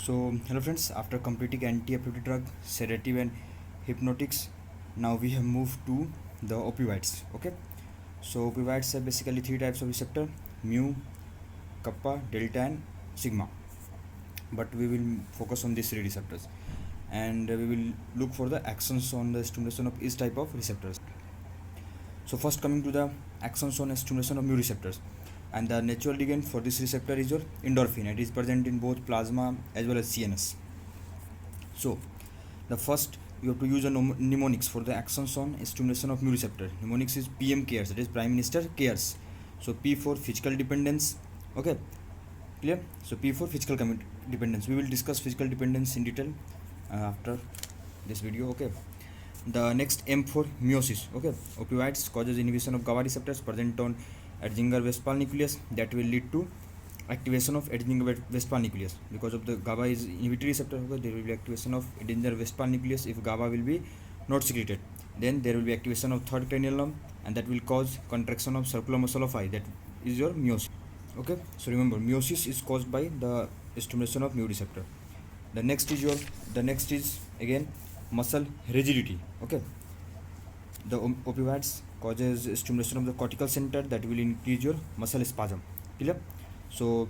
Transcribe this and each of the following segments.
So, hello friends, after completing anti-epileptic drug, sedative and hypnotics, now we have moved to the opioids. Okay, so opioids have basically three types of receptor: mu, kappa, delta, and sigma. But we will focus on these three receptors, and we will look for the actions on the stimulation of each type of receptors. So first, coming to the actions on stimulation of mu receptors, and the natural ligand for this receptor is your endorphin. It is present in both plasma as well as CNS. So the first, you have to use a mnemonics for the actions on stimulation of mu receptor. Mnemonics is PM cares, that is Prime Minister cares. So P for physical dependence. Okay, clear? So P for physical dependence. We will discuss physical dependence in detail after this video. Okay, the next, M for meiosis. Okay, opioids causes inhibition of GABA receptors present on Edinger-Westphal nucleus that will lead to activation of Edinger-Westphal nucleus. Because of the GABA is inhibitory receptor, okay, there will be activation of Edinger-Westphal nucleus. If GABA will be not secreted, then there will be activation of third cranial nerve, and that will cause contraction of circular muscle of eye. That is your meiosis. Okay, so remember, meiosis is caused by the stimulation of mu receptor. The next is again muscle rigidity. Okay, the opioids causes stimulation of the cortical center that will increase your muscle spasm. Clear? So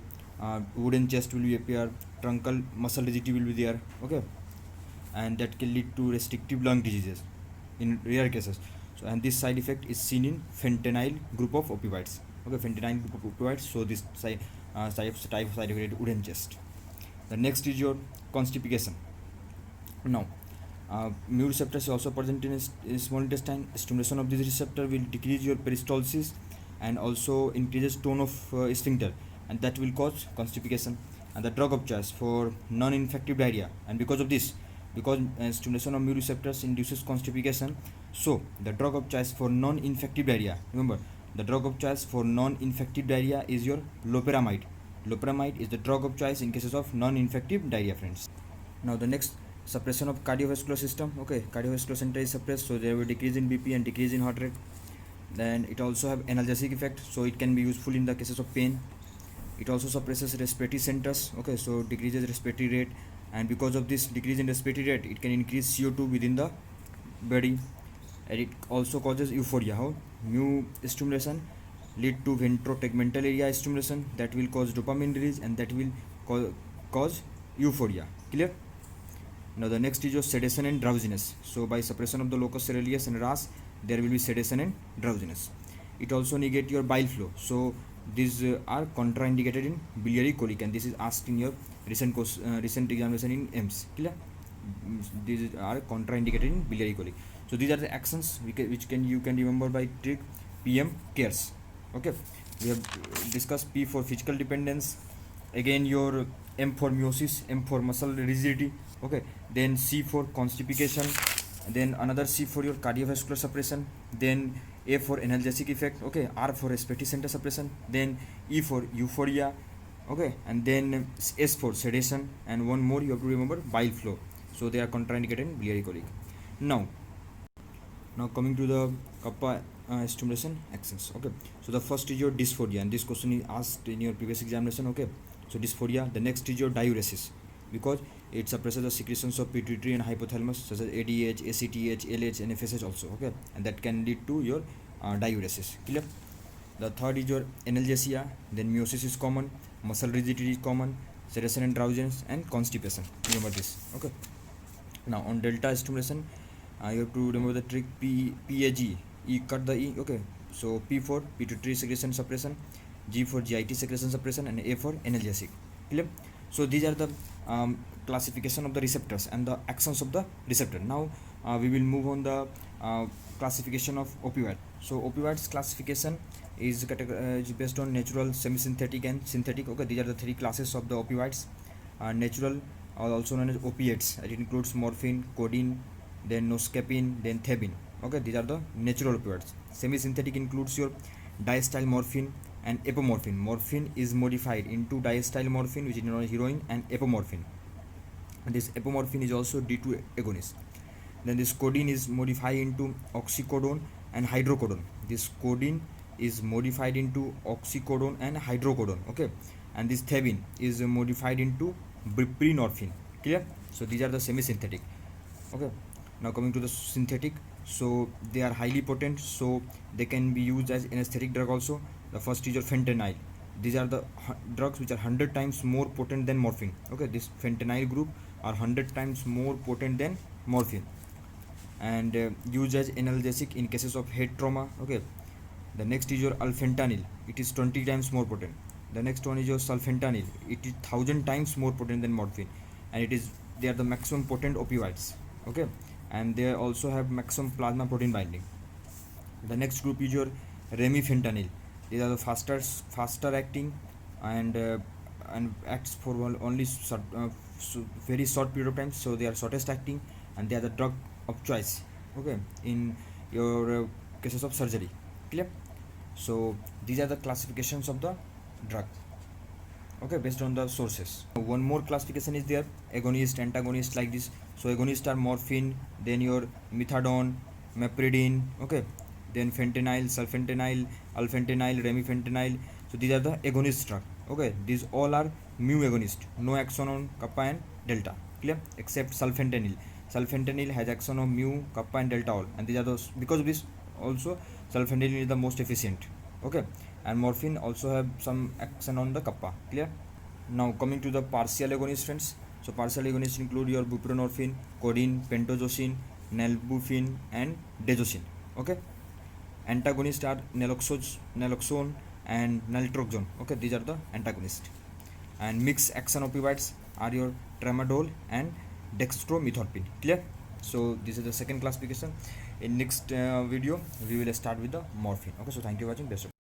wooden chest will be appear, truncal muscle rigidity will be there. Okay, and that can lead to restrictive lung diseases in rare cases. So, and this side effect is seen in fentanyl group of opioids. Okay, fentanyl group of opioids. So this type of side effect, wooden chest. The next is your constipation. Now, mu receptor is also present in small intestine. Stimulation of this receptor will decrease your peristalsis and also increases tone of sphincter, and that will cause constipation. And the drug of choice for non-infective diarrhea, and because of this, because stimulation of mu receptors induces constipation, so the drug of choice for non-infective diarrhea, remember, the drug of choice for non-infective diarrhea is your loperamide. Loperamide is the drug of choice in cases of non-infective diarrhea, friends. Now the next, suppression of cardiovascular system. Okay, cardiovascular center is suppressed, so there will decrease in BP and decrease in heart rate. Then it also have analgesic effect, so it can be useful in the cases of pain. It also suppresses respiratory centers. Okay, so decreases respiratory rate, and because of this decrease in respiratory rate, it can increase CO2 within the body, and it also causes euphoria. How? Mu stimulation lead to ventrotegmental area stimulation that will cause dopamine release, and that will cause euphoria. Clear? Now the next is your sedation and drowsiness. So by suppression of the locus coeruleus and RAS, there will be sedation and drowsiness. It also negate your bile flow. So these are contraindicated in biliary colic, and this is asked in your recent examination in EMS. Clear? These are contraindicated in biliary colic. So these are the actions which you can remember by trick PM cares. Okay, we have discussed P for physical dependence, again your M for meiosis, M for muscle rigidity. Okay, then C for constipation, then another C for your cardiovascular suppression, then A for analgesic effect. Okay, R for respiratory center suppression, then E for euphoria. Okay, and then S for sedation, and one more you have to remember, bile flow. So they are contraindicated in biliary colic. Now coming to the kappa stimulation actions. Okay, so the first is your dysphoria, and this question is asked in your previous examination. Okay, so dysphoria. The next is your diuresis, because it suppresses the secretions of pituitary and hypothalamus such as ADH, ACTH, LH, and FSH also. Okay, and that can lead to your diuresis. Clear? The third is your analgesia, then meiosis is common, muscle rigidity is common, sedation and drowsiness, and constipation. Remember this. Okay, now on delta stimulation, you have to remember the trick PAG. E, cut the E. Okay, so P for pituitary secretion suppression, G for GIT secretion suppression, and A for analgesic. Clear? So these are the classification of the receptors and the actions of the receptor. Now we will move on the classification of opioid. So opioids classification is based on natural, semi-synthetic, and synthetic. Okay, these are the three classes of the opioids. Natural, also known as opiates. It includes morphine, codeine, then noscapine, then thebin. Okay, these are the natural opioids. Semi-synthetic includes your diacetyl morphine and apomorphine. Morphine is modified into diacetyl morphine, which is known as heroin, and apomorphine. And this apomorphine is also D2 agonist. Then this codeine is modified into oxycodone and hydrocodone. This codeine is modified into oxycodone and hydrocodone. Okay, and this thebin is modified into buprenorphine. Clear? So these are the semi-synthetic. Okay, now coming to the synthetic, so they are highly potent, so they can be used as anesthetic drug also. The first is your fentanyl. These are the drugs which are 100 times more potent than morphine. Okay, this fentanyl group are 100 times more potent than morphine, and used as analgesic in cases of head trauma. Okay, the next is your alfentanil. It is 20 times more potent. The next one is your sulfentanyl. It is 1000 times more potent than morphine, and they are the maximum potent opioids. Okay, and they also have maximum plasma protein binding. The next group is your remifentanil. These are the faster acting, and acts for only very short period of time. So they are shortest acting, and they are the drug of choice. Okay, in your cases of surgery. Clear? So these are the classifications of the drug. Okay, based on the sources. One more classification is there: agonist, antagonist, like this. So agonists are morphine, then your methadone, mepridine. Okay, then fentanyl, sulfentanyl, alfentanil, remifentanil. So these are the agonist drug. Okay, these all are mu agonist, no action on kappa and delta. Clear? Except sulfentanyl. Sulfentanyl has action on mu, kappa and delta all, and these are those, because of this also sulfentanyl is the most efficient. Okay, and morphine also have some action on the kappa. Clear? Now coming to the partial agonists, friends. So partial agonists include your buprenorphine, codeine, pentozocine, nalbuphine, and dezosine. Okay, antagonists are naloxone and naltrexone. Okay, these are the antagonists. And mixed action opioids are your tramadol and dextromethorphan. Clear? So this is the second classification. In next video we will start with the morphine. Okay, so thank you for watching. Best of